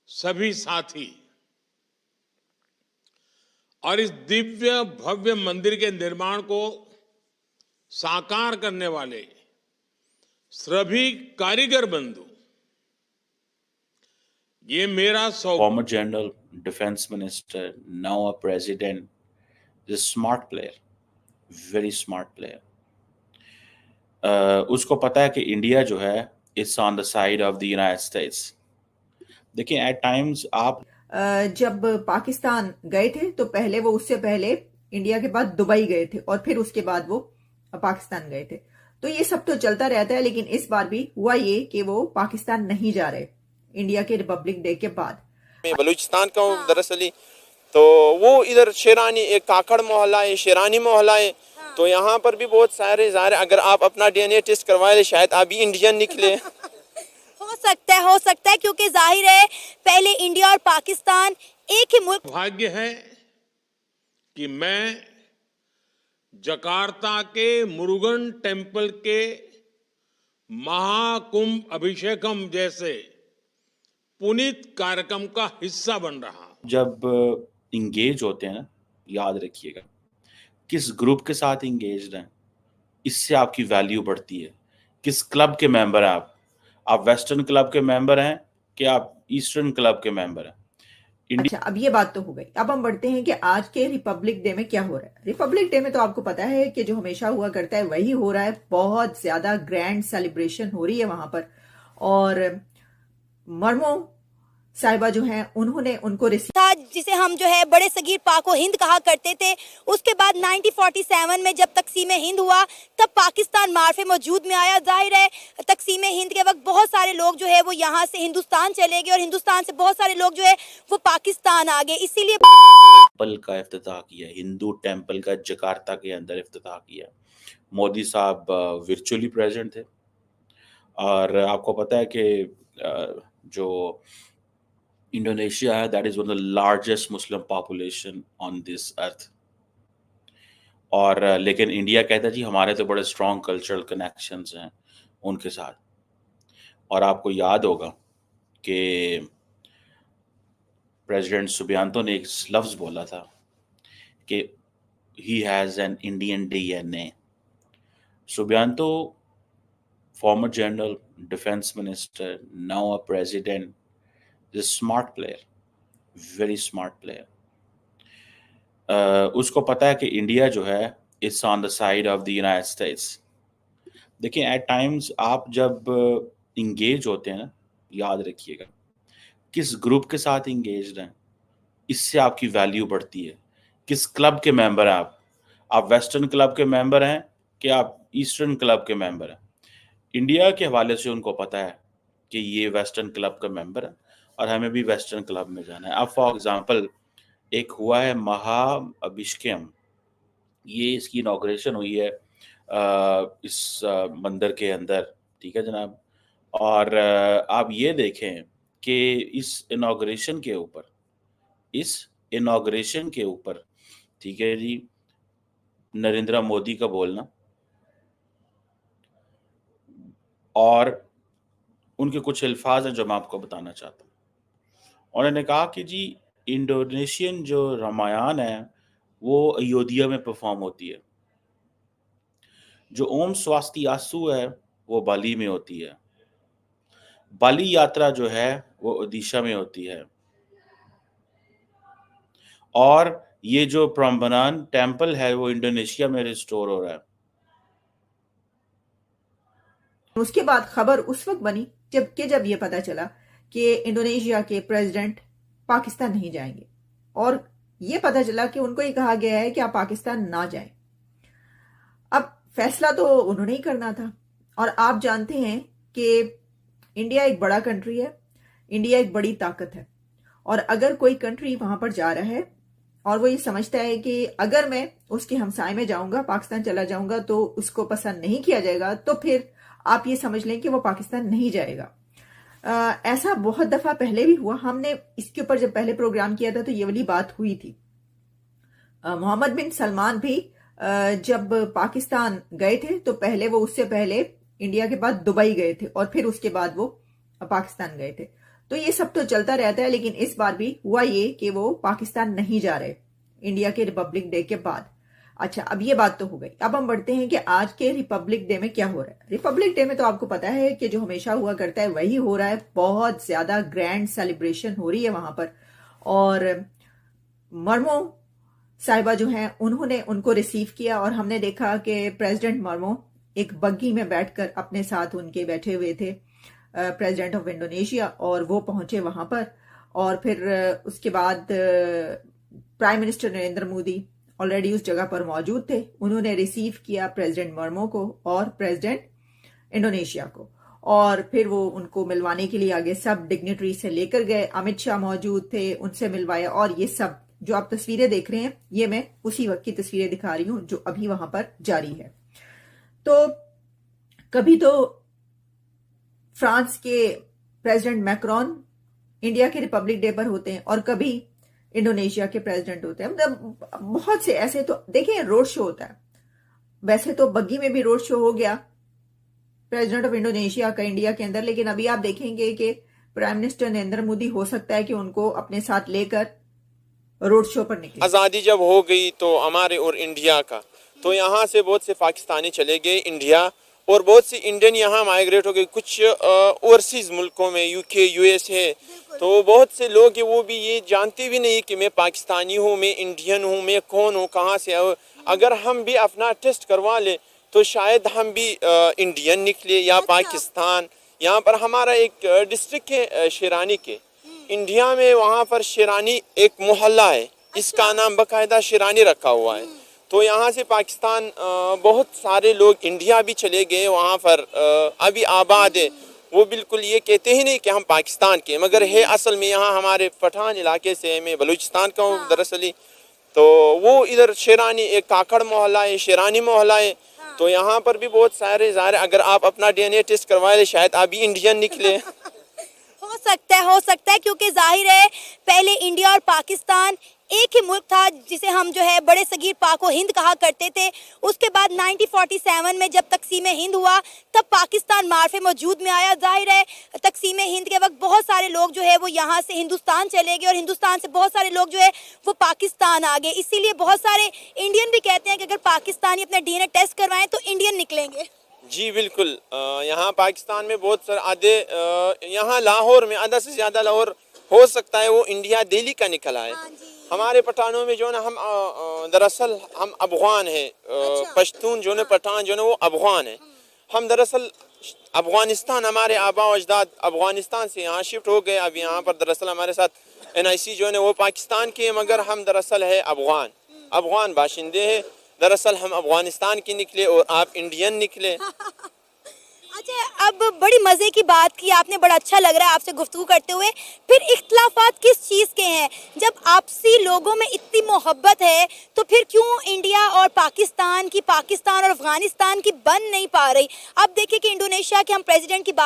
सभी साथी और इस दिव्य भव्य मंदिर के निर्माण को साकार करने वाले सभी कारीगर बंधु, ये मेरा Former General Defense Minister, now a President, is a smart player, very smart player. उसको पता है कि इंडिया जो है it's on the side of the United states. देखिए एट टाइम्स आप जब पाकिस्तान गए थे तो पहले वो उससे पहले इंडिया के बाद दुबई गए थे और फिर उसके बाद वो पाकिस्तान गए थे. तो ये सब तो चलता रहता है, लेकिन इस बार भी हुआ ये कि वो पाकिस्तान नहीं जा रहे इंडिया के रिपब्लिक डे के बाद. मैं बलूचिस्तान का हूँ दरअसल, तो वो इधर शेरानी एक काकड़ मोहल्ला है, शेरानी मोहल्ला है. तो यहाँ पर भी बहुत सारे अगर आप अपना डीएनए टेस्ट करवा ले शायद आप भी इंडियन निकले. हो सकता है क्योंकि जाहिर है पहले इंडिया और पाकिस्तान एक ही मुल्क. भाग्य है कि मैं जकार्ता के मुरुगन टेम्पल के महाकुंभ अभिषेकम जैसे पुनीत कार्यक्रम का हिस्सा बन रहा हूं. जब इंगेज होते हैं ना, याद रखिएगा किस ग्रुप के साथ इंगेज्ड हैं, इससे आपकी वैल्यू बढ़ती है. किस क्लब के मेंबर हैं आप वेस्टर्न क्लब के मेंबर हैं कि आप ईस्टर्न क्लब के मेंबर हैं. अच्छा, अब ये बात तो हो गई. अब हम बढ़ते हैं कि आज के रिपब्लिक डे में क्या हो रहा है. रिपब्लिक डे में तो आपको पता है कि जो हमेशा हुआ करता है वही हो रहा है. बहुत ज्यादा ग्रैंड सेलिब्रेशन हो रही है वहां पर. और मरमो साहिबा जो हैं उन्होंने उनको था जिसे हम जो है बड़े सगीर पाक व हिंद कहा करते थे. उसके बाद 1947 में जब तकसीम हिंद हुआ तब पाकिस्तान मार्फे मौजूद में आया. जाहिर है तकसीम हिंद के वक्त बहुत सारे लोग जो है वो यहाँ से हिंदुस्तान चले गए और हिंदुस्तान से बहुत सारे लोग जो है वो पाकिस्तान आ गए. इसीलिए टेम्पल का इफ्तिताह किया, हिंदू टेम्पल का जकार्ता के अंदर इफ्तिताह किया. मोदी साहब वर्चुअली प्रेजेंट थे. और आपको पता है कि जो इंडोनेशिया है that is one of the largest Muslim population on this earth. और लेकिन इंडिया कहता है जी हमारे तो बड़े स्ट्रॉन्ग कल्चरल कनेक्शंस हैं उनके साथ. और आपको याद होगा कि प्रेसिडेंट सुबियांतो ने एक लफ्ज बोला था कि he has an Indian DNA. Subianto, former general defence minister, now a president, is a smart player, very smart player. उसको पता है कि इंडिया जो है it's on the side of the United states. देखिए एट टाइम्स आप जब engage होते हैं ना, याद रखिएगा किस ग्रुप के साथ इंगेज्ड हैं, इससे आपकी वैल्यू बढ़ती है. किस क्लब के मेंबर हैं आप वेस्टर्न क्लब के मेंबर हैं कि आप ईस्टर्न क्लब के मेंबर हैं. इंडिया के हवाले से उनको पता है कि ये वेस्टर्न क्लब का मेंबर है और हमें भी वेस्टर्न क्लब में जाना है. अब फॉर एग्जांपल एक हुआ है महा अभिषेकम, ये इसकी इनॉग्रेशन हुई है इस मंदिर के अंदर, ठीक है जनाब. और आप ये देखें कि इस इनॉग्रेशन के ऊपर ठीक है जी, नरेंद्र मोदी का बोलना और उनके कुछ अल्फाज हैं जो मैं आपको बताना चाहता हूँ. उन्होंने कहा कि जी इंडोनेशियन जो रामायण है वो अयोध्या में परफॉर्म होती है, जो ओम स्वास्तियासु है वो बाली में होती है, बाली यात्रा जो है वो ओडिशा में होती है, और ये जो प्रम्बनान टेम्पल है वो इंडोनेशिया में रिस्टोर हो रहा है. उसके बाद खबर उस वक्त बनी जब ये पता चला कि इंडोनेशिया के प्रेसिडेंट पाकिस्तान नहीं जाएंगे. और ये पता चला कि उनको ये कहा गया है कि आप पाकिस्तान ना जाएं. अब फैसला तो उन्होंने ही करना था. और आप जानते हैं कि इंडिया एक बड़ा कंट्री है, इंडिया एक बड़ी ताकत है. और अगर कोई कंट्री वहां पर जा रहा है और वो ये समझता है कि अगर मैं उसके हमसाए में जाऊंगा, पाकिस्तान चला जाऊंगा तो उसको पसंद नहीं किया जाएगा, तो फिर आप ये समझ लें कि वो पाकिस्तान नहीं जाएगा. ऐसा बहुत दफा पहले भी हुआ. हमने इसके ऊपर जब पहले प्रोग्राम किया था तो ये वाली बात हुई थी. मोहम्मद बिन सलमान भी जब पाकिस्तान गए थे तो पहले वो उससे पहले इंडिया के बाद दुबई गए थे और फिर उसके बाद वो पाकिस्तान गए थे. तो ये सब तो चलता रहता है, लेकिन इस बार भी हुआ ये कि वो पाकिस्तान नहीं जा रहे इंडिया के रिपब्लिक डे के बाद। अच्छा, अब ये बात तो हो गई। अब हम बढ़ते हैं कि आज के रिपब्लिक डे में क्या हो रहा है। रिपब्लिक डे में तो आपको पता है कि जो हमेशा हुआ करता है वही हो रहा है। बहुत ज्यादा ग्रैंड सेलिब्रेशन हो रही है वहां पर, और मर्मो साहिबा जो हैं उन्होंने उनको रिसीव किया, और हमने देखा कि प्रेसिडेंट मर्मो एक बग्गी में बैठकर अपने साथ उनके बैठे हुए थे प्रेसिडेंट ऑफ इंडोनेशिया, और वो पहुंचे वहां पर। और फिर उसके बाद prime minister Narendra Modi already उस जगह पर मौजूद थे। उन्होंने रिसीव किया प्रेसिडेंट मर्मो को और प्रेसिडेंट इंडोनेशिया को, और फिर वो उनको मिलवाने के लिए आगे सब डिग्नेटरी से लेकर गए। अमित शाह मौजूद थे, उनसे मिलवाया। और ये सब जो आप तस्वीरें देख रहे हैं, ये मैं उसी वक्त की तस्वीरें दिखा रही हूं जो अभी वहां पर जारी है। तो कभी तो फ्रांस के प्रेसिडेंट मैक्रोन इंडिया के रिपब्लिक डे पर होते हैं, और कभी इंडोनेशिया के प्रेसिडेंट होते हैं। मतलब बहुत से ऐसे तो देखिए रोड शो होता है। वैसे तो बग्गी में भी रोड शो हो गया प्रेसिडेंट ऑफ इंडोनेशिया का इंडिया के अंदर, लेकिन अभी आप देखेंगे कि प्राइम मिनिस्टर नरेंद्र मोदी हो सकता है कि उनको अपने साथ लेकर रोड शो पर निकले। आज़ादी जब हो गई तो हमारे और इंडिया का, तो यहाँ से बहुत से पाकिस्तानी चले गए इंडिया, और बहुत सी इंडियन यहाँ माइग्रेट हो गए कुछ ओवरसीज मुल्कों में, यूके यूएस है। तो बहुत से लोग हैं वो भी ये जानते भी नहीं कि मैं पाकिस्तानी हूँ, मैं इंडियन हूँ, मैं कौन हूँ, कहाँ से आऊँ। अगर हम भी अपना टेस्ट करवा ले तो शायद हम भी इंडियन निकले या पाकिस्तान। यहाँ पर हमारा एक डिस्ट्रिक्ट है शेरानी के, इंडिया में, वहाँ पर शेरानी एक मोहल्ला है, इसका नाम बाकायदा शेरानी रखा हुआ है। तो यहाँ से पाकिस्तान बहुत सारे लोग इंडिया भी चले गए, वहाँ पर अभी आबाद है। वो बिल्कुल ये कहते ही नहीं कि हम पाकिस्तान के, मगर है असल में यहाँ हमारे पठान इलाके से, मैं बलूचिस्तान का हूँ दरअसल। तो वो इधर शेरानी एक काकड़ मोहल्ला है, शेरानी मोहल्ला है। तो यहाँ पर भी बहुत सारे अगर आप अपना DNA टेस्ट करवाए शायद आप भी इंडियन निकले। हो सकता है क्योंकि जाहिर है पहले इंडिया और पाकिस्तान एक ही मुल्क था जिसे हम जो है बड़े सगीर पाको हिंद कहा करते थे। उसके बाद 1947 में जब तकसीम हिंद हुआ तब पाकिस्तान मार्फे मौजूद में आया। जाहिर है तकसीम हिंद के वक्त बहुत सारे लोग जो है वो यहाँ से हिंदुस्तान चले गए और हिंदुस्तान से बहुत सारे लोग जो है वो पाकिस्तान आ गए। इसीलिए बहुत सारे इंडियन भी कहते हैं कि अगर पाकिस्तानी अपना DNA टेस्ट करवाएं तो इंडियन निकलेंगे। जी बिल्कुल, यहाँ पाकिस्तान में बहुत सारे आधे, यहाँ लाहौर में आधा से ज़्यादा लाहौर हो सकता है वो इंडिया दिल्ली का निकला है। हमारे पठानों में जो ना हम दरअसल हम अफगान हैं, पश्तून जो ना पठान जो ना वो अफगान है। हम दरअसल अफगानिस्तान, हमारे आबा अजदाद अफगानिस्तान से यहाँ शिफ्ट हो गए। अब यहाँ पर दरअसल हमारे साथ NIC जो है वो पाकिस्तान के, मगर हम दरअसल है अफगान बाशिंदे हैं। दरअसल हम अफगानिस्तान के निकले और आप इंडियन निकले। अच्छा, अब बड़ी मजे की बात की आपने, बड़ा अच्छा लग रहा है आपसे गुफ्तगू करते हुए। फिर इख्तलाफात किस चीज़ के हैं? जब आपसी लोगों में इतनी मोहब्बत है तो फिर क्यों इंडिया और पाकिस्तान और अफगानिस्तान की बन नहीं पा रही? अब देखिए कि इंडोनेशिया के हम प्रेसिडेंट की बात